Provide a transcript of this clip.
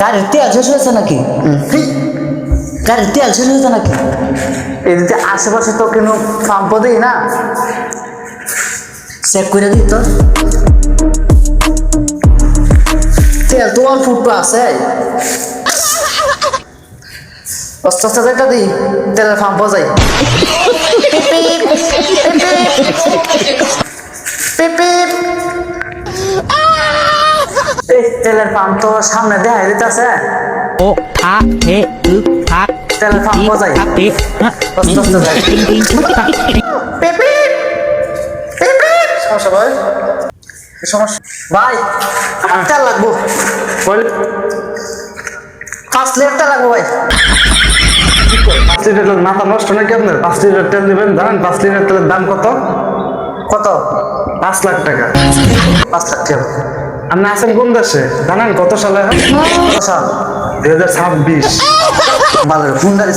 গাড়ির তেল শেষ হয়েছে নাকি? গাড়ির তেল শেষ হয়েছে নাকি? এদিকে আশেপাশে তো কোনো পাম্পও দিই না। চেক করে দিই তো। তেল তো অল্প একটু আছে। আস্তে আস্তে যেটা দিই তেলের পাম্পও যাই। এই তেলের পাম্প তো সামনে দেখা দিতেছে। ও থা হে উ থা তেলের পাম্পও যাই। আস্তে আস্তে যাই। সমস্যা ভাই? সমস্যা ভাই, আমার তেল লাগবো। 5 লিটার তেল লাগবো ভাই। 5 লিটার মাথা নষ্ট নাকি আপনার? 5 লিটার তেল নেবেন, জানেন 5 লিটার তেলের দাম কত? কত? 5 লাখ টাকা। 5 লাখ টাকা। আপনি আছেন কোন দেশে জানেন? কত সালে? কত সাল? 2026। ভালো ফোন গাড়ি